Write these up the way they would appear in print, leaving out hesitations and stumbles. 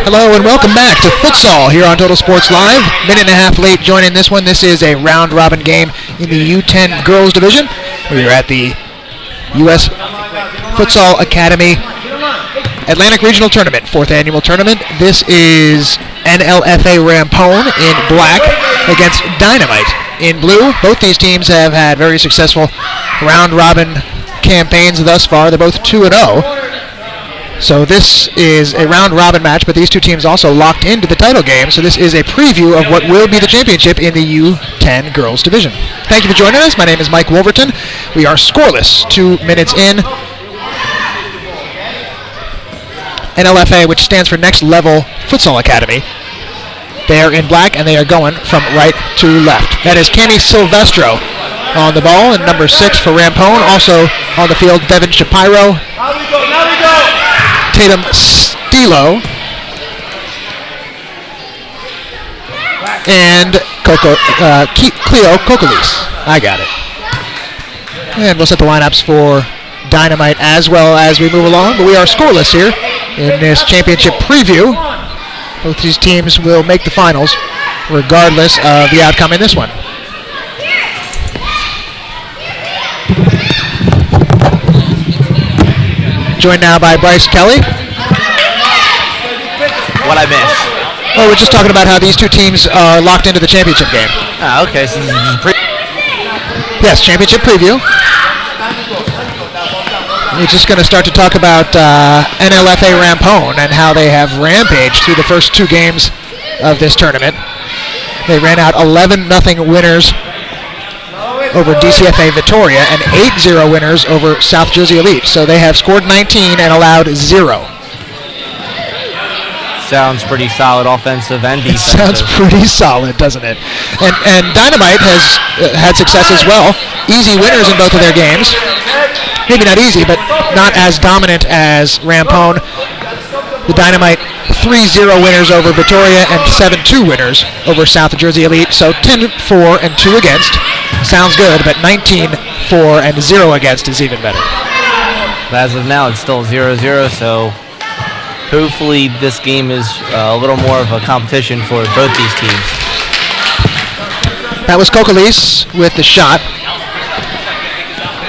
Hello and welcome back to Futsal here on Total Sports Live. Minute and a half late joining this one. This is a round-robin game in the U10 Girls Division. We are at the US Futsal Academy Atlantic Regional Tournament, 4th annual tournament. This is NLFA Rampone in black against Dynamite in blue. Both these teams have had very successful round-robin campaigns thus far. They're both 2-0. So this is a round-robin match, but these two teams also locked into the title game. So this is a preview of what will be the championship in the U10 Girls Division. Thank you for joining us. My name is Mike Wolverton. We are scoreless, 2 minutes in. NLFA, which stands for Next Level Futsal Academy. They are in black, and they are going from right to left. That is Cami Silvestro on the ball, and number 6 for Rampone. Also on the field, Devin Shapiro. Now we go. Tatum Stilo and Cleo Kokolis. I got it. And we'll set the lineups for Dynamite as well as we move along. But we are scoreless here in this championship preview. Both these teams will make the finals regardless of the outcome in this one. Joined now by Bryce Kelly. What I miss? Oh, we're just talking about how these two teams are locked into the championship game. Ah, okay. So this is yes, championship preview. We're just going to start to talk about NLFA Rampone and how they have rampaged through the first 2 games of this tournament. They ran out 11-0 winners over DCFA Victoria and 8-0 winners over South Jersey Elite. So they have scored 19 and allowed 0. Sounds pretty solid offensive and defensive. Sounds pretty solid, doesn't it? And Dynamite has had success as well. Easy winners in both of their games. Maybe not easy, but not as dominant as Rampone. The Dynamite 3-0 winners over Victoria and 7-2 winners over South Jersey Elite. So 10-4 and 2 against. Sounds good, but 19-4 and 0 against is even better. As of now, it's still 0-0, so hopefully this game is a little more of a competition for both these teams. That was Kokolis with the shot.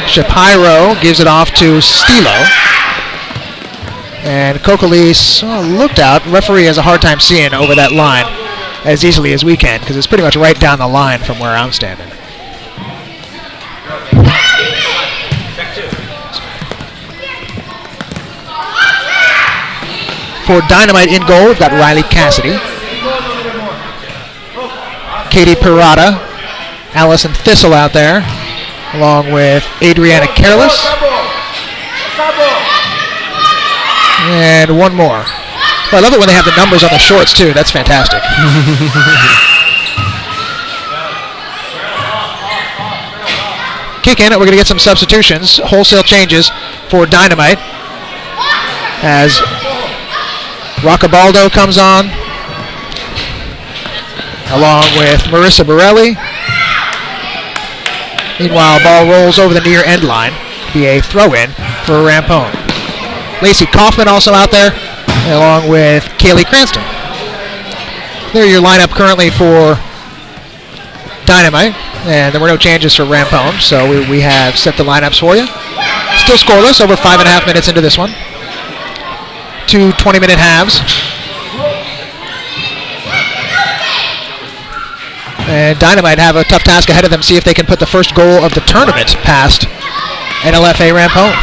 Shapiro gives it off to Stilo. And Kokolis looked out. Referee has a hard time seeing over that line as easily as we can because it's pretty much right down the line from where I'm standing. For Dynamite in goal, we've got Riley Cassidy, Katie Pirata, Allison Thistle out there, along with Adriana Careless, and one more. Well, I love it when they have the numbers on the shorts, too. That's fantastic. Kick in, we're going to get some substitutions, wholesale changes for Dynamite as Roccabaldo comes on, along with Marissa Borelli. Meanwhile, ball rolls over the near end line. Be a throw-in for Rampone. Lacey Kaufman also out there, along with Kaylee Cranston. There are your lineup currently for Dynamite, and there were no changes for Rampone, so we have set the lineups for you. Still scoreless, over 5.5 minutes into this one. 2 20-minute halves. And Dynamite have a tough task ahead of them, see if they can put the first goal of the tournament past NLFA Rampone.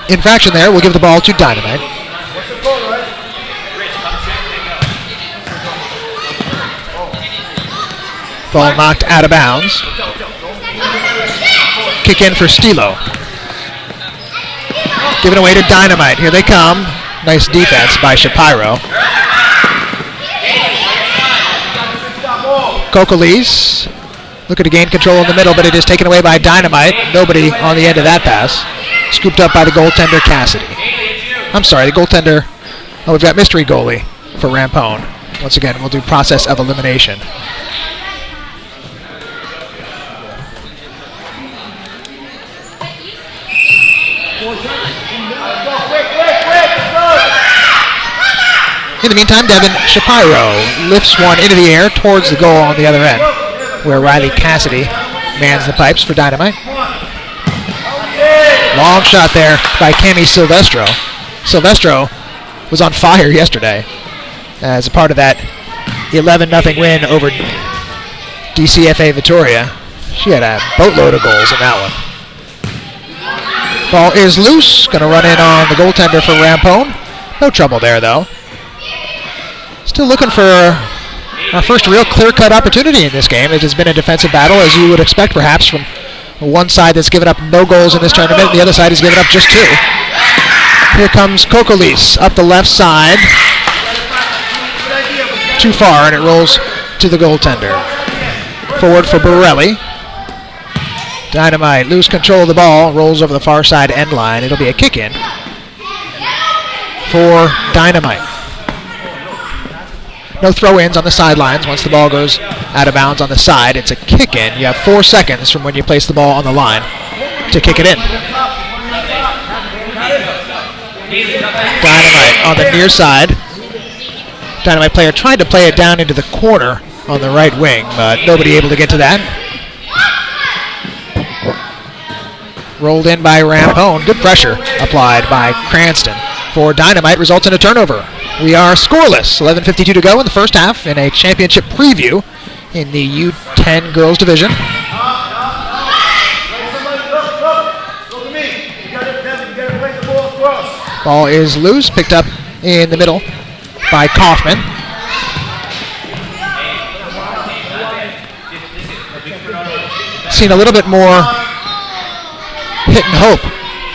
Infraction there, we'll give the ball to Dynamite. Ball knocked out of bounds. Kick in for Stilo. Given away to Dynamite. Here they come. Nice defense by Shapiro. Kokolis looking to gain control in the middle, but it is taken away by Dynamite. Nobody on the end of that pass. Scooped up by the goaltender, Cassidy. I'm sorry, the goaltender. Oh, we've got mystery goalie for Rampone. Once again, we'll do process of elimination. In the meantime, Devin Shapiro lifts one into the air towards the goal on the other end, where Riley Cassidy mans the pipes for Dynamite. Long shot there by Cami Silvestro. Silvestro was on fire yesterday as a part of that 11-0 win over DCFA Victoria. She had a boatload of goals in that one. Ball is loose. Going to run in on the goaltender for Rampone. No trouble there, though. Still looking for our first real clear-cut opportunity in this game. It has been a defensive battle, as you would expect, perhaps, from one side that's given up no goals in this tournament. The other side has given up just 2. Here comes Kokolis up the left side. Too far, and it rolls to the goaltender. Forward for Borelli. Dynamite lose control of the ball, rolls over the far side end line. It'll be a kick-in for Dynamite. No throw-ins on the sidelines. Once the ball goes out of bounds on the side, it's a kick-in. You have 4 seconds from when you place the ball on the line to kick it in. Dynamite on the near side. Dynamite player tried to play it down into the corner on the right wing, but nobody able to get to that. Rolled in by Rampone. Good pressure applied by Cranston for Dynamite. Results in a turnover. We are scoreless. 11:52 to go in the first half in a championship preview in the U10 girls division. Ball is loose. Picked up in the middle by Kaufman. Seen a little bit more hit and hope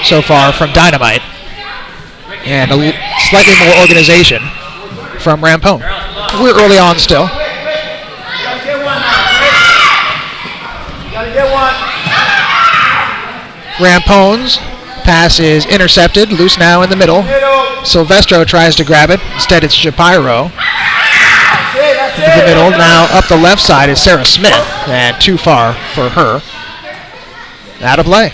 so far from Dynamite, and slightly more organization from Rampone. We're early on still. Rampone's pass is intercepted, loose now in the middle. Silvestro tries to grab it. Instead, it's Shapiro. Into the middle. Now up the left side is Sarah Smith, and too far for her. Out of play.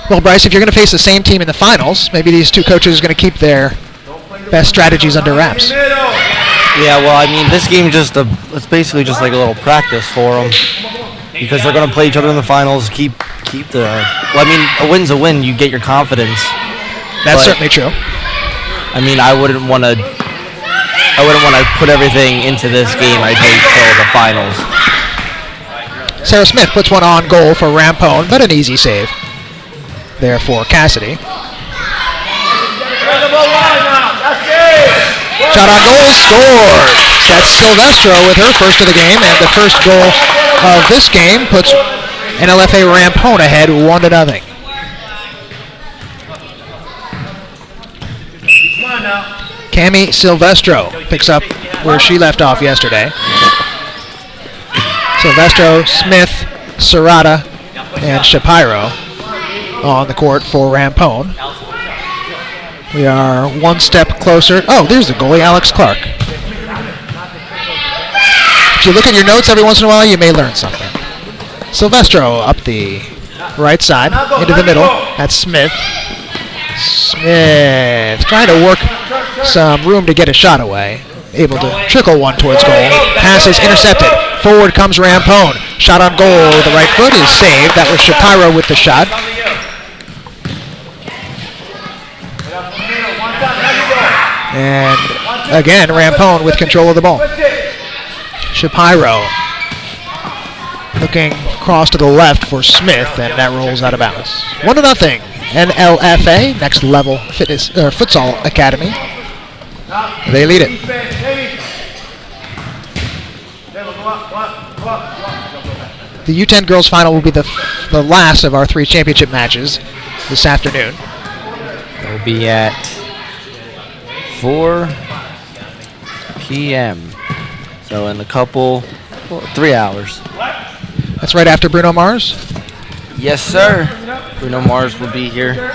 Well, Bryce, if you're going to face the same team in the finals, maybe these two coaches are going to keep their best strategies under wraps. Yeah, well, I mean, this game it's basically just like a little practice for them, because they're going to play each other in the finals. Keep the. Well, I mean, a win's a win. You get your confidence. That's certainly true. I mean, I wouldn't want to put everything into this game. I'd wait till the finals. Sarah Smith puts one on goal for Rampone, but an easy save there for Cassidy. Shot on goal, scored. That's Silvestro with her first of the game, and the first goal of this game puts NLFA Rampone ahead 1-0. Cami Silvestro picks up where she left off yesterday. Silvestro, Smith, Serrata, and Shapiro on the court for Rampone. We are one step closer. Oh, there's the goalie, Alex Clark. If you look at your notes every once in a while, you may learn something. Silvestro up the right side, into the middle. That's Smith. Smith trying to work some room to get a shot away. Able to trickle one towards goal. Pass is intercepted. Forward comes Rampone. Shot on goal. The right foot is saved. That was Shapiro with the shot. And again, Rampone with control of the ball. Shapiro looking across to the left for Smith, and that rolls out of bounds. 1-0. NLFA, Next Level Fitness Futsal Academy. They lead it. The U10 girls final will be the last of our 3 championship matches this afternoon. They'll be at 4 p.m. So in a couple, 3 hours. That's right after Bruno Mars? Yes, sir. Bruno Mars will be here.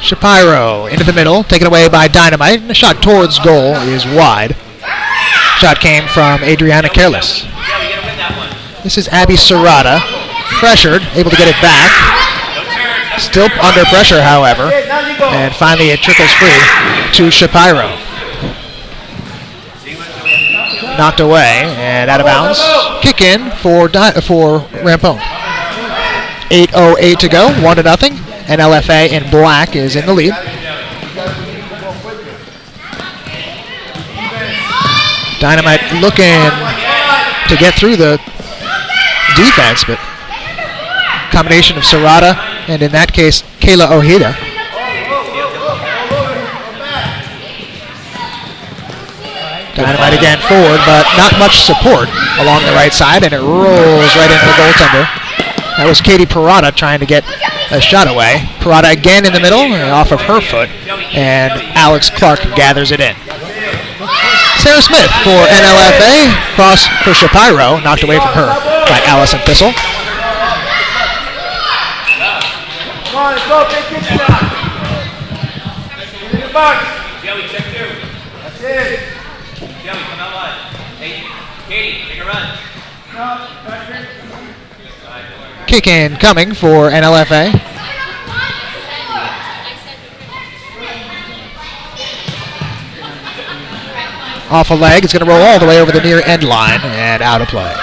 Shapiro into the middle, taken away by Dynamite. And the shot towards goal is wide. Shot came from Adriana Careless. This is Abby Serrata pressured, able to get it back. Still under pressure, however. And finally it trickles free to Shapiro. Knocked away and out of bounds. Kick in for Rampone. 8:08 to go, 1-0. NLFA in black is in the lead. Dynamite looking to get through the defense, but combination of Serrata and in that case Kayla Ojeda. Dynamite again forward, but not much support along the right side, and it rolls right into the goaltender. That was Katie Parada trying to get a shot away. Parada again in the middle, off of her foot, and Alex Clark gathers it in. Sarah Smith for NLFA, cross for Shapiro, knocked away from her by Allison Thistle. Kelly, check two. That's it. Kelly, come out wide. Hey, Katie, take a run. Kick in coming for NLFA. Off a leg, it's going to roll all the way over the near end line and out of play.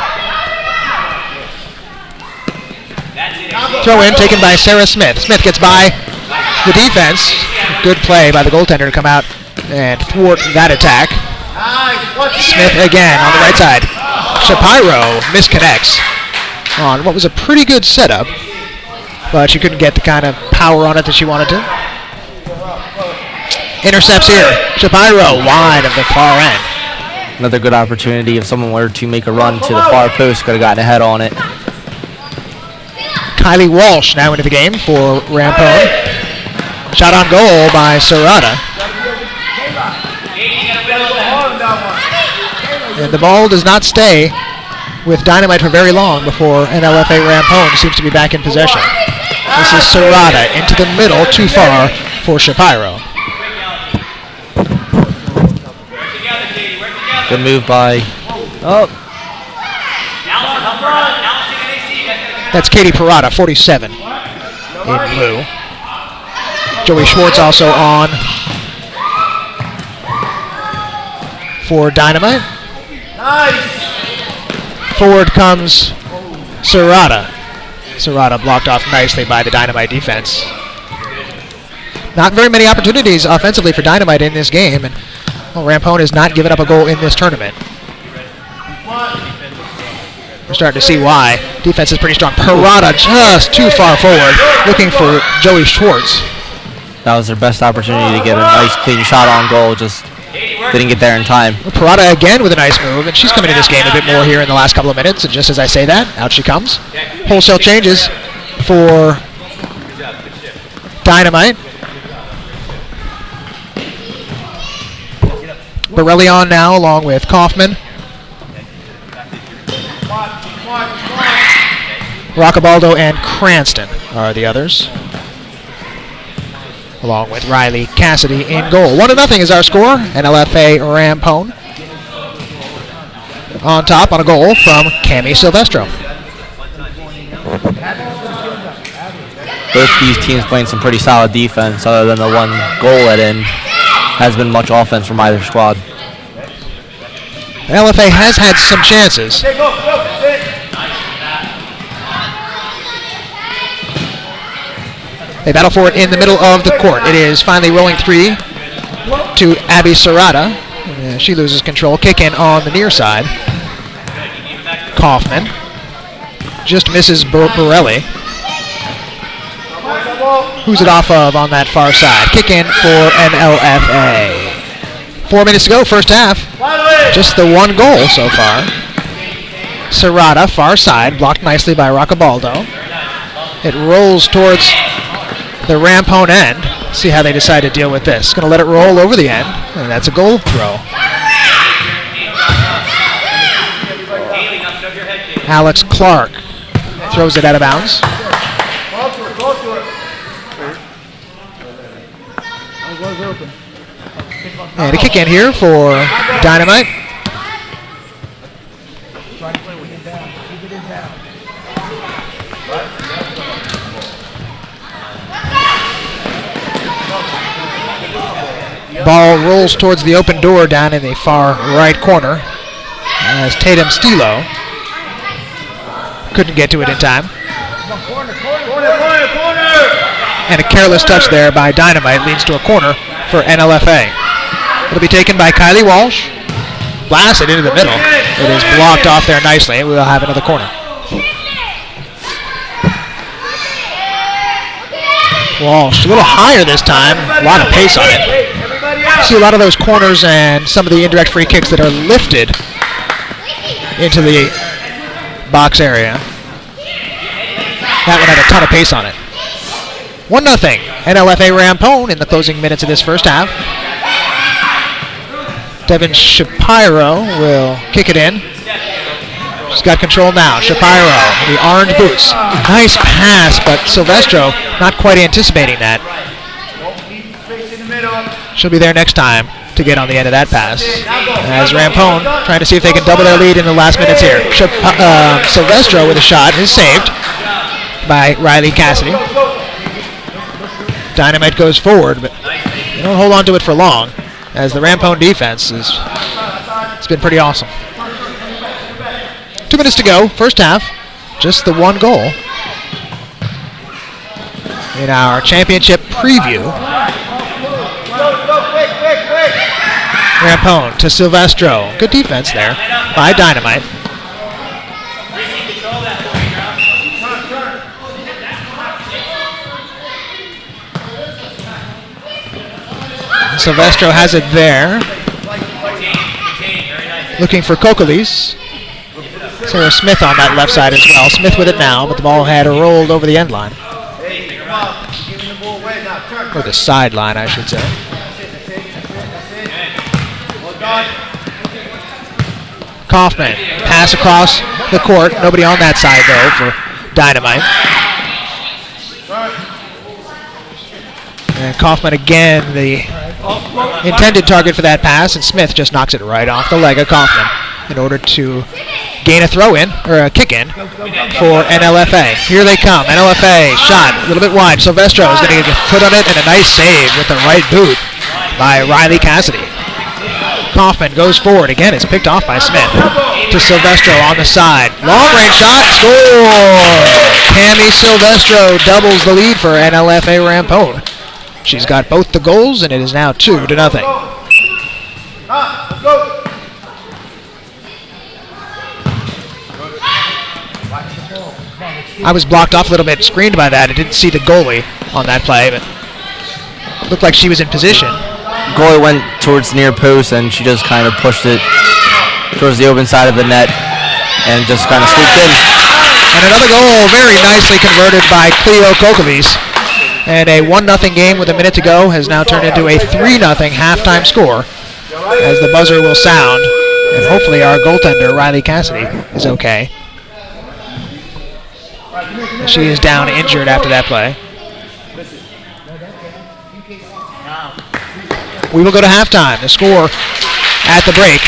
Throw in taken by Sarah Smith. Smith gets by the defense. Good play by the goaltender to come out and thwart that attack. Smith again on the right side. Shapiro misconnects on what was a pretty good setup, but she couldn't get the kind of power on it that she wanted to. Intercepts here. Shapiro wide of the far end. Another good opportunity if someone were to make a run to the far post, could have gotten ahead on it. Kylie Walsh now into the game for Rampone. Shot on goal by Serrata. And the ball does not stay with Dynamite for very long before NLFA Rampone seems to be back in possession. This is Serrata into the middle, too far for Shapiro. Good move by... Oh. That's Katie Parada, 47 in blue. Joey Schwartz also on for Dynamite. Forward comes Serrata. Serrata blocked off nicely by the Dynamite defense. Not very many opportunities offensively for Dynamite in this game, and Rampone has not given up a goal in this tournament. We're starting to see why. Defense is pretty strong. Parada just too far forward, looking for Joey Schwartz. That was their best opportunity to get a nice clean shot on goal, just didn't get there in time. Parada again with a nice move, and she's coming in this game a bit more here in the last couple of minutes, and just as I say that, out she comes. Wholesale changes for Dynamite. Borelli on now, along with Kaufman. Roccabaldo and Cranston are the others, along with Riley Cassidy in goal. 1-0 is our score. NLFA Rampone on top on a goal from Cami Silvestro. Both these teams playing some pretty solid defense, other than the one goal let in. Has been much offense from either squad. NLFA has had some chances. They battle for it in the middle of the court. It is finally rolling free to Abby Serrata. She loses control. Kick in on the near side. Kaufman just misses Borelli. Who's it off of on that far side? Kick in for NLFA. 4 minutes to go, first half. Just the one goal so far. Serrata, far side, blocked nicely by Roccabaldo. It rolls towards the Rampone end. See how they decide to deal with this. Going to let it roll over the end, and that's a goal throw. Alex Clark throws it out of bounds. And a kick in here for Dynamite. Ball rolls towards the open door down in the far right corner as Tatum Stilo couldn't get to it in time. And a careless touch there by Dynamite leads to a corner for NLFA. It'll be taken by Kylie Walsh. Blasted into the middle. It is blocked off there nicely. We'll have another corner. Walsh a little higher this time. A lot of pace on it. See a lot of those corners and some of the indirect free kicks that are lifted into the box area. That one had a ton of pace on it. 1-0. NLFA Rampone in the closing minutes of this first half. Devin Shapiro will kick it in. She's got control now. Shapiro, the orange boots. Nice pass, but Silvestro not quite anticipating that. She'll be there next time to get on the end of that pass. As Rampone trying to see if they can double their lead in the last minutes here. Silvestro with a shot is saved by Riley Cassidy. Dynamite goes forward, but they don't hold on to it for long, as the Rampone defense it's been pretty awesome. 2 minutes to go, first half. Just the one goal in our championship preview. Rampone to Silvestro. Good defense there by Dynamite. Silvestro has it there. Looking for Kokalis. Sarah Smith on that left side as well. Smith with it now, but the ball had rolled over the end line. Or the sideline, I should say. Kaufman, pass across the court. Nobody on that side, though, for Dynamite. And Kaufman again, the intended target for that pass, and Smith just knocks it right off the leg of Kaufman in order to gain a throw-in, or a kick-in, for NLFA. Here they come. NLFA, shot a little bit wide. Silvestro is going to get a foot on it, and a nice save with the right boot by Riley Cassidy. Kaufman goes forward. Again, it's picked off by Smith. To Silvestro on the side. Long-range shot, score! Cami Silvestro doubles the lead for NLFA Rampone. She's got both the goals, and it is now 2-0. I was blocked off a little bit, screened by that. I didn't see the goalie on that play, but looked like she was in position. Goalie went towards near post, and she just kind of pushed it towards the open side of the net and just kind of scooped in. And another goal very nicely converted by Cleo Kokalis. And a 1-0 game with a minute to go has now turned into a 3-0 halftime score as the buzzer will sound. And hopefully our goaltender, Riley Cassidy, is okay. She is down injured after that play. We will go to halftime. The score at the break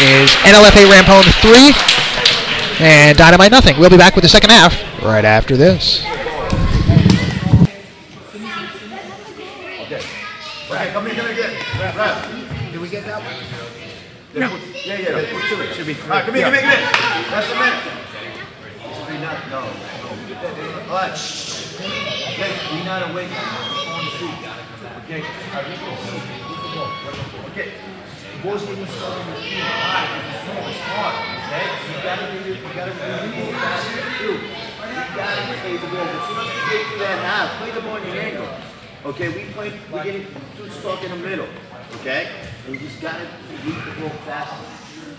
is NLFA Rampone 3 and Dynamite 0. We'll be back with the second half right after this. Come in again. Did we get that one? Yeah. It should be 3. All right, come in. That's a minute. It should be not, no. All right. Okay, we not awake on the street. Okay. Okay. Boys need to start on the field. All right. It's hard. Okay. You gotta release it. You gotta play the ball. As soon as you get to that half, play the ball in your ankle. Okay, we're getting too stuck in the middle, okay? We just gotta beat the ball faster.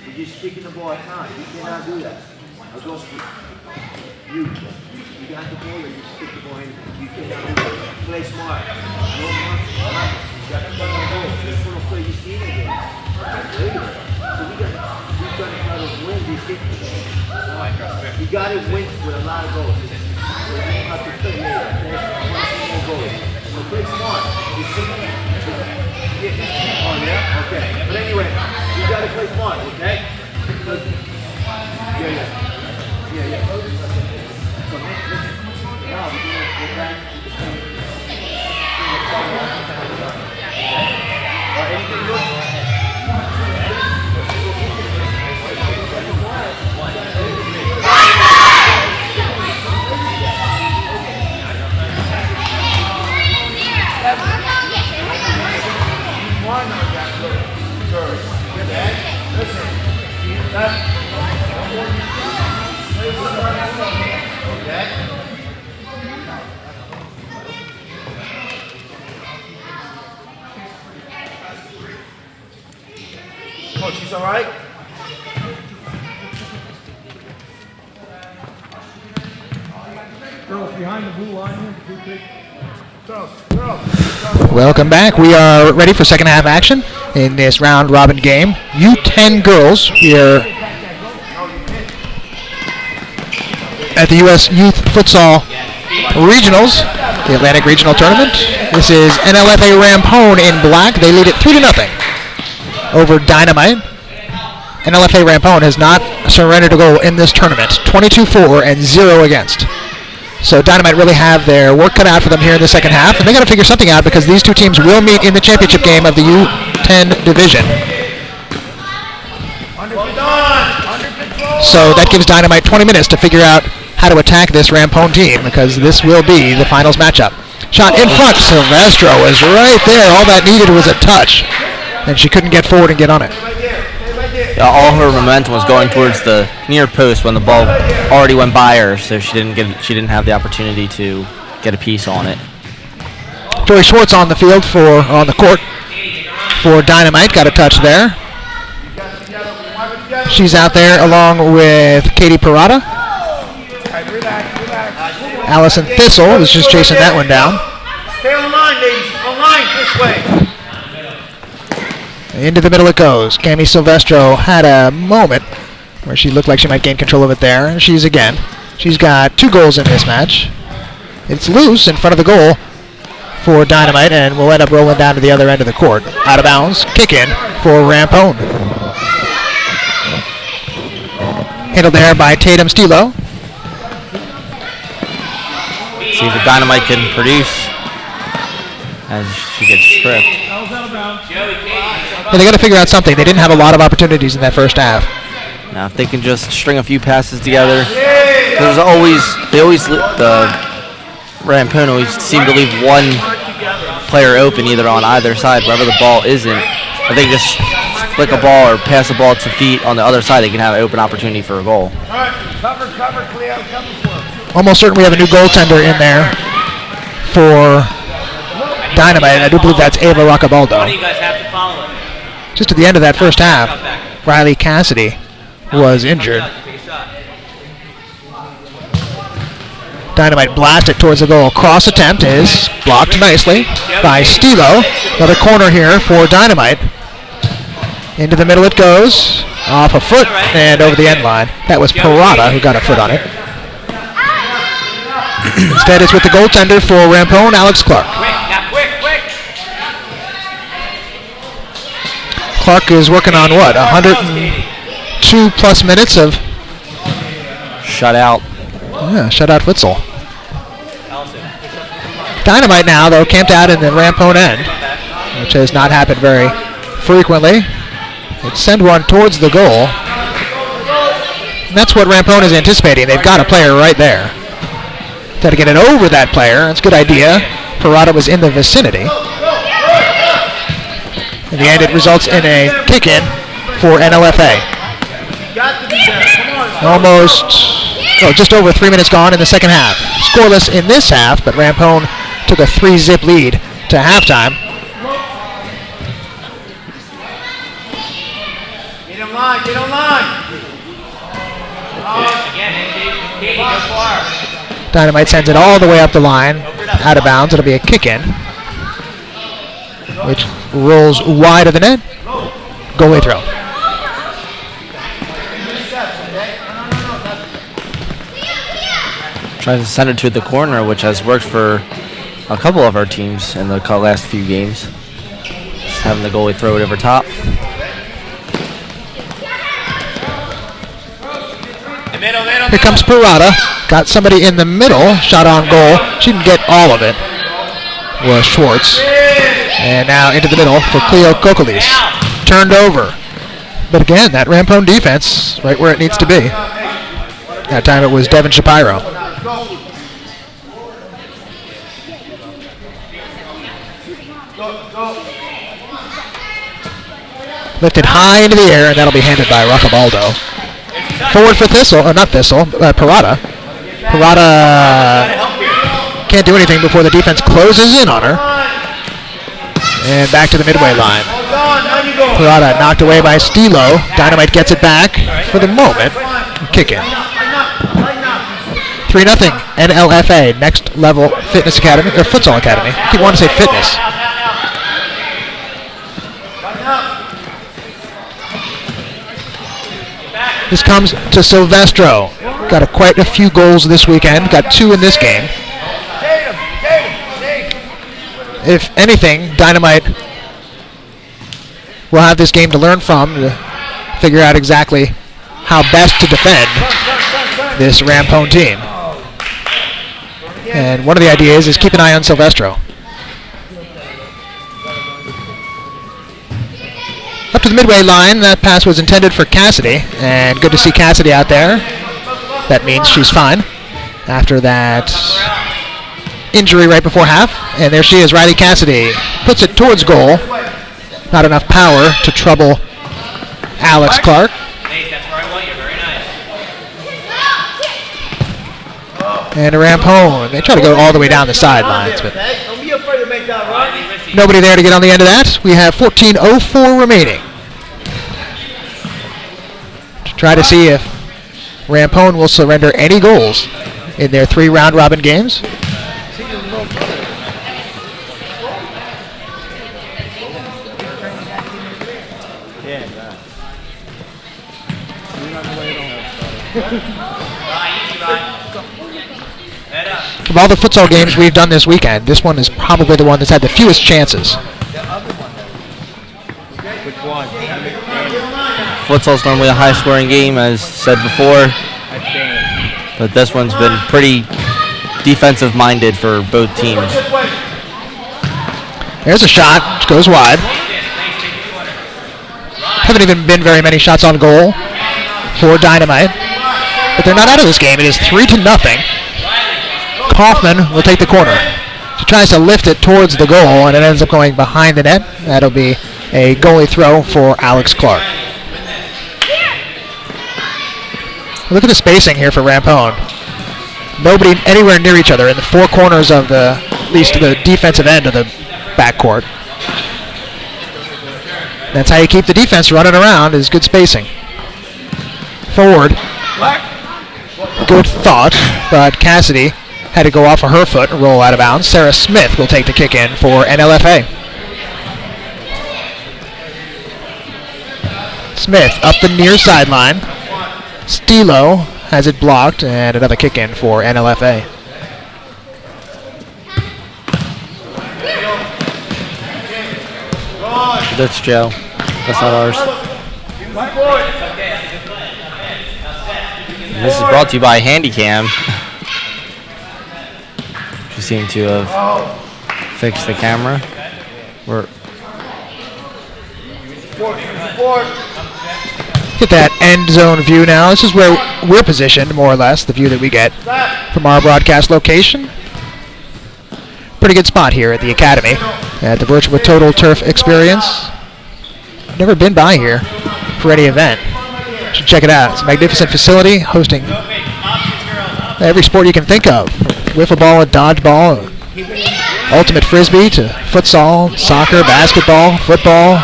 We're just kicking the ball at time. We cannot do that. I'll go speak. You got the ball and you stick the ball in. You cannot do that. Play smart. No more. You got to play the ball. Just want to play your team again. So we gotta try to win these games. You gotta win with a lot of goals. So you don't have to play later, okay? I want to see more goals. So play smart. You see me? Yeah. Oh, yeah? Okay. But anyway, you got to play smart, okay? Yeah. So now we're going to go back. Oh, she's all right? Girls behind the blue line here. Blue pick. Welcome back. We are ready for second half action in this round robin game. U10 girls here at the US Youth Futsal Regionals, the Atlantic Regional Tournament. This is NLFA Rampone in black. They lead it 3-0 over Dynamite. NLFA Rampone has not surrendered a goal in this tournament. 22-4 and 0 against. So Dynamite really have their work cut out for them here in the second half, and they got to figure something out because these two teams will meet in the championship game of the U10 division. So that gives Dynamite 20 minutes to figure out how to attack this Rampone team because this will be the finals matchup. Shot in front. Silvestro was right there. All that needed was a touch, and she couldn't get forward and get on it. All her momentum was going towards the near post when the ball already went by her, so she didn't have the opportunity to get a piece on it. Joey Schwartz on the field on the court for Dynamite. Got a touch there. She's out there along with Katie Parada. Allison Thistle is just chasing that one down. Stay on the line, ladies. On line, this way. Into the middle it goes. Cami Silvestro had a moment where she looked like she might gain control of it there. And she's got 2 goals in this match. It's loose in front of the goal for Dynamite and will end up rolling down to the other end of the court. Out of bounds. Kick in for Rampone. Handled there by Tatum Stilo. See if the Dynamite can produce as she gets stripped. Well, they got to figure out something. They didn't have a lot of opportunities in that first half. Now, if they can just string a few passes together, the Rampone always seem to leave one player open either on either side, wherever the ball isn't. If they just flick a ball or pass a ball to feet on the other side, they can have an open opportunity for a goal. Cover, Cleo, cover for him. Almost certain we have a new goaltender in there for Dynamite, and I do believe that's Ava Roccabaldo. One of you guys have to follow it. Just at the end of that first half, Riley Cassidy was injured. Dynamite blasted towards the goal. Cross attempt is blocked nicely by Stilo. Another corner here for Dynamite. Into the middle it goes. Off a foot and over the end line. That was Parada who got a foot on it. Instead it's with the goaltender for Rampone, Alex Clark. Clark is working on what? 102 plus minutes of shutout. Yeah, shutout futsal. Dynamite now, though, camped out in the Rampone end, which has not happened very frequently. They send one towards the goal. And that's what Rampone is anticipating. They've got a player right there. Got to get it over that player. That's a good idea. Parada was in the vicinity. In the end, it results in a kick-in for NLFA. Just over 3 minutes gone in the second half. Scoreless in this half, but Rampone took a 3-zip lead to halftime. Get in line, get in line. Dynamite sends it all the way up the line, out of bounds. It'll be a kick-in, which rolls wide of the net. Goalie throw. Tries to send it to the corner, which has worked for a couple of our teams in the last few games. Just having the goalie throw it over top. Here comes Parada. Got somebody in the middle. Shot on goal. She didn't get all of it. Was Schwartz. And now into the middle for Cleo Kokolis. Turned over. But again, that Rampone defense right where it needs to be. That time it was Devin Shapiro. Lifted high into the air, and that'll be handed by Roccabaldo. Forward for Parada. Parada can't do anything before the defense closes in on her. And back to the midway line. Parada knocked away by Stilo. Dynamite gets it back for the moment. Kick in. 3-0 NLFA, Next Level Fitness Academy, or Futsal Academy. I keep wanting to say fitness. This comes to Silvestro. Got quite a few goals this weekend. Got 2 in this game. If anything, Dynamite will have this game to learn from to figure out exactly how best to defend this Rampone team. And one of the ideas is keep an eye on Silvestro. Up to the midway line, that pass was intended for Cassidy, and good to see Cassidy out there. That means she's fine after that injury right before half. And there she is, Riley Cassidy. Puts it towards goal. Not enough power to trouble Alex Clark. That's where I want you. Very nice. And a Rampone. They try to go all the way down the sidelines, but nobody there to get on the end of that. We have 14:04 remaining. To try to see if Rampone will surrender any goals in their 3 round-robin games. Of all the futsal games we've done this weekend, this one is probably the one that's had the fewest chances. Futsal's normally a high-scoring game, as said before, but this one's been pretty defensive-minded for both teams. There's a shot, which goes wide. Haven't even been very many shots on goal for Dynamite, but they're not out of this game. It is 3-0. Kaufman will take the corner. She tries to lift it towards the goal, and it ends up going behind the net. That'll be a goalie throw for Alex Clark. Look at the spacing here for Rampone. Nobody anywhere near each other in the 4 corners of at least the defensive end of the backcourt. That's how you keep the defense running around, is good spacing. Forward. Good thought, but Cassidy had to go off of her foot and roll out of bounds. Sarah Smith will take the kick in for NLFA. Smith up the near sideline. Stilo has it blocked, and another kick in for NLFA. That's Joe. That's not ours. This is brought to you by Handycam. You seem to have fixed the camera. Get that end zone view now. This is where we're positioned, more or less, the view that we get from our broadcast location. Pretty good spot here at the Academy at the Virtual Total Turf Experience. Never been by here for any event. Should check it out. It's a magnificent facility hosting every sport you can think of. Wiffle ball, dodgeball, ultimate frisbee to futsal, soccer, basketball, football,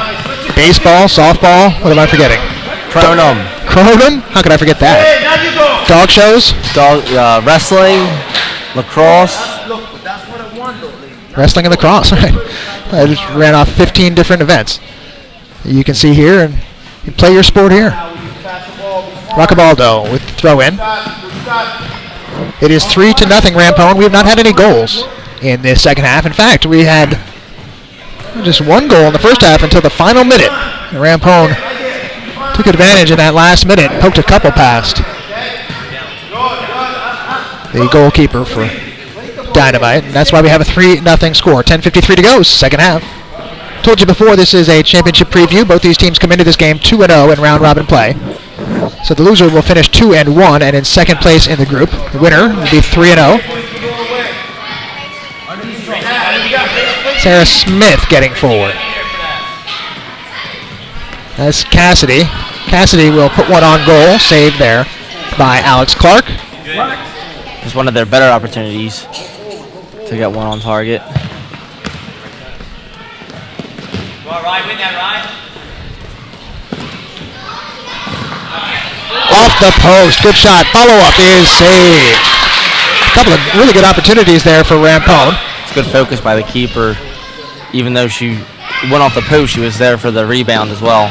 baseball, softball. What am I forgetting? Cronum. Cronum? How could I forget that? Dog shows? Wrestling, lacrosse. Wrestling and lacrosse, right. I just ran off 15 different events. You can see here, and you play your sport here. Roccabaldo with the throw in. It is 3-0 Rampone. We have not had any goals in this second half. In fact, we had just 1 goal in the first half until the final minute. And Rampone took advantage in that last minute, poked a couple past the goalkeeper for Dynamite, and that's why we have a 3-0 score. 10:53 to go, second half. Told you before, this is a championship preview. Both these teams come into this game 2-0 in round-robin play. So the loser will finish 2-1 and in second place in the group. The winner will be 3-0. Sarah Smith getting forward. That's Cassidy. Cassidy will put one on goal. Saved there by Alex Clark. It's one of their better opportunities to get one on target. Go on, Ryan. Win that, Ryan. Off the post. Good shot. Follow-up is saved. A couple of really good opportunities there for Rampone. It's good focus by the keeper. Even though she went off the post, she was there for the rebound as well.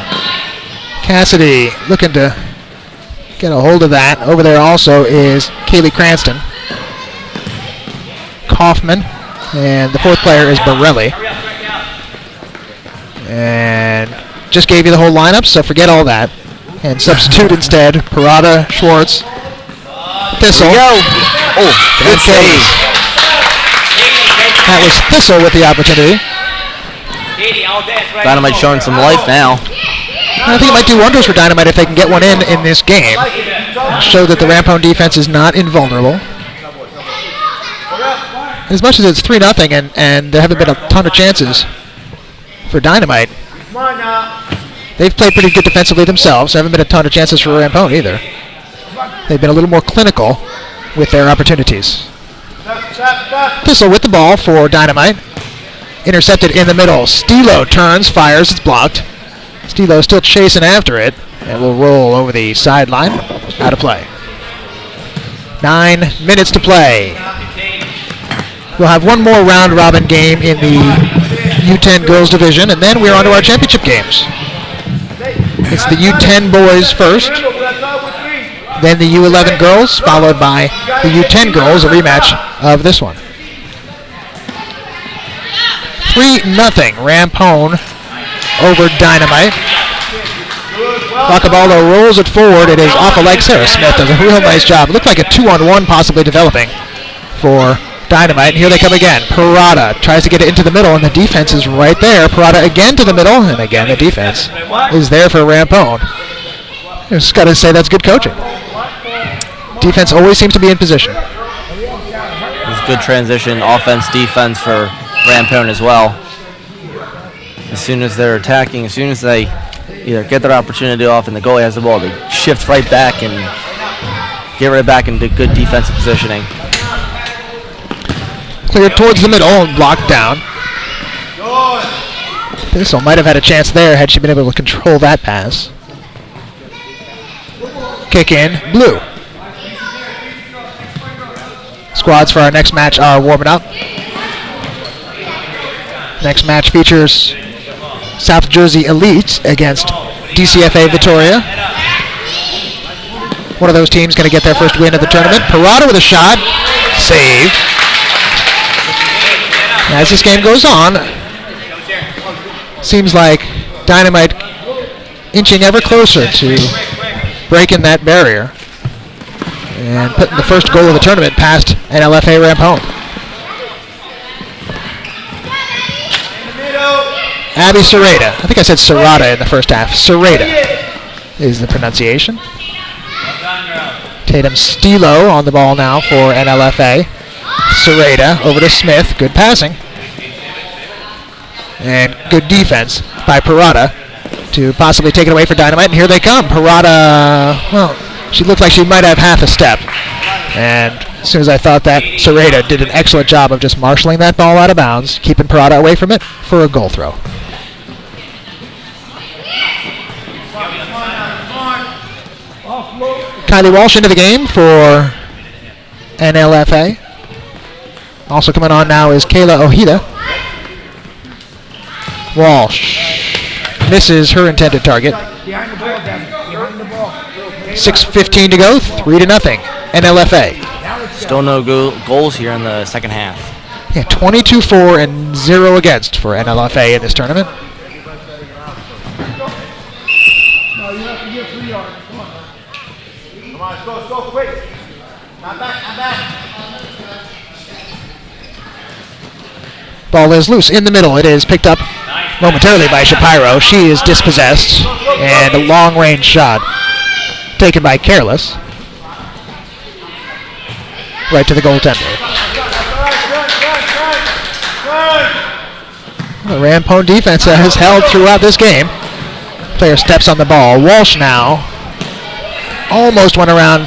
Cassidy looking to get a hold of that. Over there also is Kaylee Cranston. Kaufman. And the fourth player is Borelli. And just gave you the whole lineup, so forget all that. And substitute instead, Parada, Schwartz, Thistle. Oh, good save. That was Thistle with the opportunity. Dynamite showing some life now. I think it might do wonders for Dynamite if they can get one in this game. Show that the Rampone defense is not invulnerable. As much as it's 3-0 and there haven't been a ton of chances for Dynamite, they've played pretty good defensively themselves. There haven't been a ton of chances for Rampone either. They've been a little more clinical with their opportunities. Thistle with the ball for Dynamite. Intercepted in the middle. Stilo turns, fires, it's blocked. Stilo still chasing after it and will roll over the sideline. Out of play. 9 minutes to play. We'll have one more round-robin game in the U10 girls division, and then we're on to our championship games. It's the U10 boys first, then the U11 girls, followed by the U10 girls, a rematch of this one. 3-0 Rampone over Dynamite. Roccaballo rolls it forward. It is off a leg. Sarah Smith does a real nice job. It looked like a 2-on-1 possibly developing for Dynamite. And here they come again. Parada tries to get it into the middle, and the defense is right there. Parada again to the middle, and again the defense is there for Rampone. Just got to say that's good coaching. Defense always seems to be in position. It's good transition, offense, defense for Rampone as well. As soon as they're attacking, as soon as they either get their opportunity off and the goalie has the ball, they shift right back and get right back into good defensive positioning. Cleared towards the middle and blocked down. Thistle might have had a chance there had she been able to control that pass. Kick in, Blue. Squads for our next match are warming up. Next match features South Jersey Elite against DCFA Victoria. One of those teams going to get their first win of the tournament. Parada with a shot. Save. As this game goes on, seems like Dynamite inching ever closer to breaking that barrier and putting the first goal of the tournament past NLFA Rampone. Abby Serrata. I think I said Serrata in the first half. Serrata is the pronunciation. Tatum Stilo on the ball now for NLFA. Serrata over to Smith. Good passing. And good defense by Parada to possibly take it away for Dynamite. And here they come. Parada, well, she looked like she might have half a step. And as soon as I thought that, Serrata did an excellent job of just marshalling that ball out of bounds, keeping Parada away from it for a goal throw. Kylie Walsh into the game for NLFA. Also coming on now is Kayla Ojeda. Walsh misses her intended target. Behind the ball, Devin. Behind the ball. 6:15 to go, 3-0. NLFA. Still no goals here in the second half. Yeah, 22-4 and 0 against for NLFA in this tournament. No, you have to get 3 yards. Come on. Come on, let's go quick. Not back, not back. Ball is loose in the middle. It is picked up momentarily by Shapiro. She is dispossessed, and a long-range shot taken by Careless. Right to the goaltender. The Rampone defense has held throughout this game. Player steps on the ball. Walsh now almost went around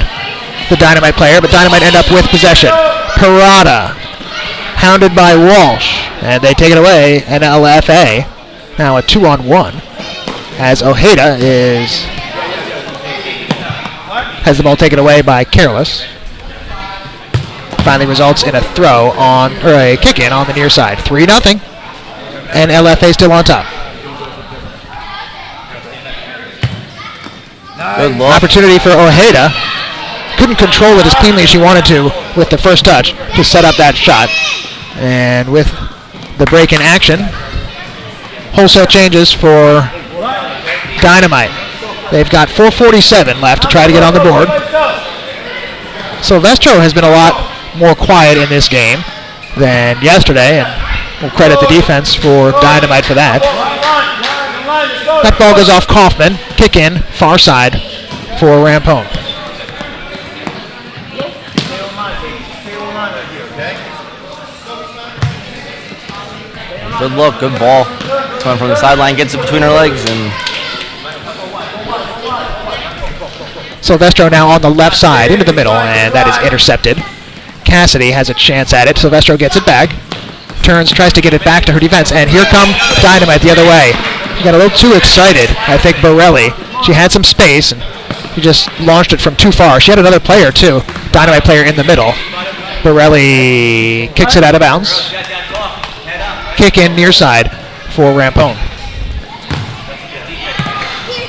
the Dynamite player, but Dynamite end up with possession. Parada, hounded by Walsh, and they take it away. NLFA now a 2-on-1 as Ojeda has the ball taken away by Careless. Finally results in a throw on, or a kick in on the near side. 3-0, and LFA still on top. Good look. Opportunity for Ojeda. Couldn't control it as cleanly as she wanted to with the first touch to set up that shot. And with the break in action, wholesale changes for Dynamite. They've got 4:47 left to try to get on the board. Silvestro has been a lot more quiet in this game than yesterday, and we'll credit the defense for Dynamite for that. That ball goes off Kaufman. Kick in, far side for Rampone. Good look, good ball. Coming from the sideline, gets it between her legs, and Silvestro now on the left side into the middle, and that is intercepted. Cassidy has a chance at it. Silvestro gets it back. Turns, tries to get it back to her defense, and here come Dynamite the other way. She got a little too excited, I think, Borelli. She had some space, and she just launched it from too far. She had another player, too. Dynamite player in the middle. Borelli kicks it out of bounds. Kick in near side for Rampone.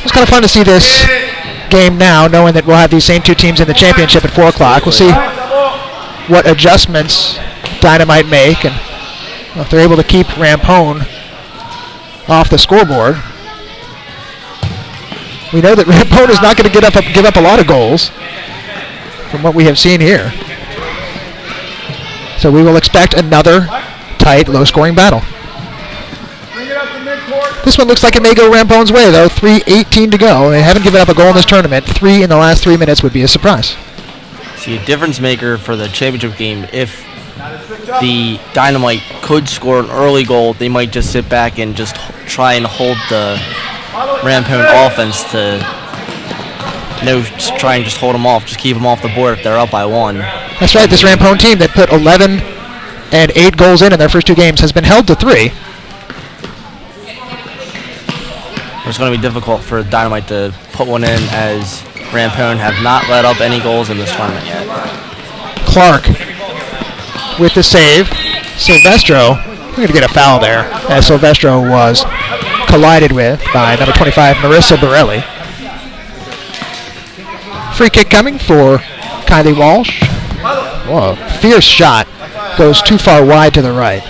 It's kind of fun to see this game now, knowing that we'll have these same two teams in the championship at 4 o'clock. We'll see what adjustments Dynamite make, and if they're able to keep Rampone off the scoreboard. We know that Rampone is not going to give up a lot of goals from what we have seen here. So we will expect another tight, low-scoring battle. This one looks like it may go Rampone's way, though. 3:18 to go. They haven't given up a goal in this tournament. 3 in the last 3 minutes would be a surprise. See, a difference maker for the championship game. If the Dynamite could score an early goal, they might just sit back and just try and hold the Rampone offense to try and just hold them off, just keep them off the board if they're up by 1. That's right. This Rampone team that put 11 and 8 goals in their first 2 games has been held to 3. It's going to be difficult for Dynamite to put one in, as Rampone have not let up any goals in this tournament yet. Clark with the save. Silvestro, we're going to get a foul there, as Silvestro was collided with by number 25, Marissa Borelli. Free kick coming for Kylie Walsh. Whoa, fierce shot. Goes too far wide to the right.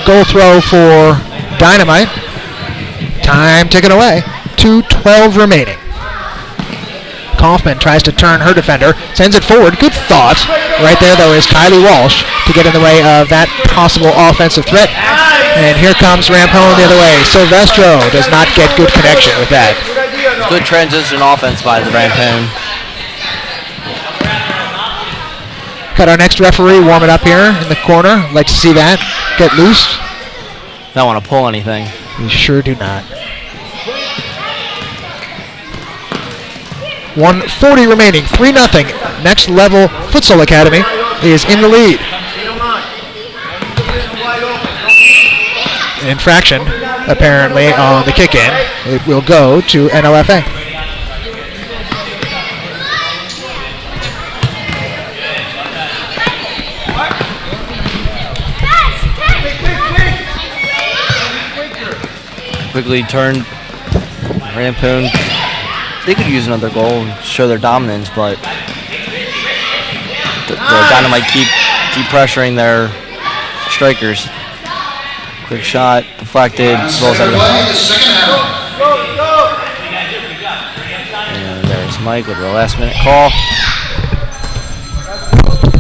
Goal throw for Dynamite. Time ticking away. 2:12 remaining. Kaufman tries to turn her defender, sends it forward. Good thought. Right there, though, is Kylie Walsh to get in the way of that possible offensive threat. And here comes Rampone the other way. Silvestro does not get good connection with that. Good transition offense by the Rampone. Got our next referee warming up here in the corner. Like to see that. Get loose. Don't want to pull anything. We sure do not. 1:40 remaining. 3-0. Next Level Futsal Academy is in the lead. An infraction, apparently, on the kick-in. It will go to NLFA. Quickly turned. Rampone, they could use another goal and show their dominance, but the Dynamite keep pressuring their strikers. Quick shot, deflected, rolls out of the and there's Mike with the last minute call.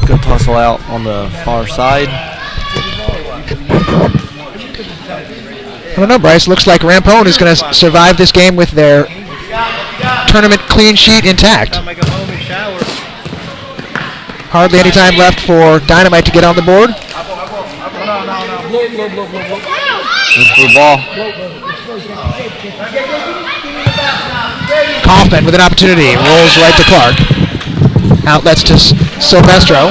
Good tussle out on the far side. I don't know, Bryce. Looks like Rampone is going to survive this game with their tournament clean sheet intact. Hardly any time left for Dynamite to get on the board. Blue ball. Kaufman with an opportunity. Rolls right to Clark. Outlets to Silvestro.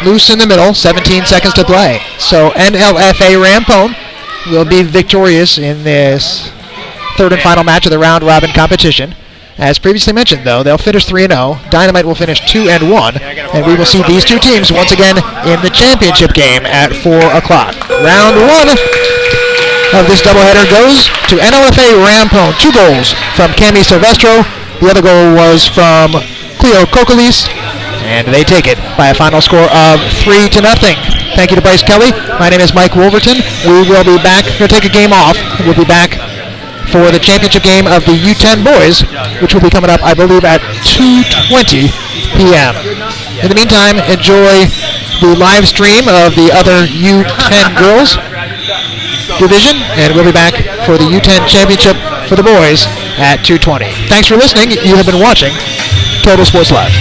Loose in the middle. 17 seconds to play. So NLFA Rampone will be victorious in this third and final match of the round robin competition. As previously mentioned, though, they'll finish 3-0. Dynamite will finish 2-1, and we will see these two teams once again in the championship game at 4 o'clock. Round 1 of this doubleheader goes to NLFA Rampone. 2 goals from Cami Silvestro. The other goal was from Cleo Kokolis, and they take it by a final score of 3-0. Thank you to Bryce Kelly. My name is Mike Wolverton. We will be back. We'll take a game off. We'll be back for the championship game of the U10 boys, which will be coming up, I believe, at 2:20 p.m. In the meantime, enjoy the live stream of the other U10 girls division, and we'll be back for the U10 championship for the boys at 2:20. Thanks for listening. You have been watching Total Sports Live.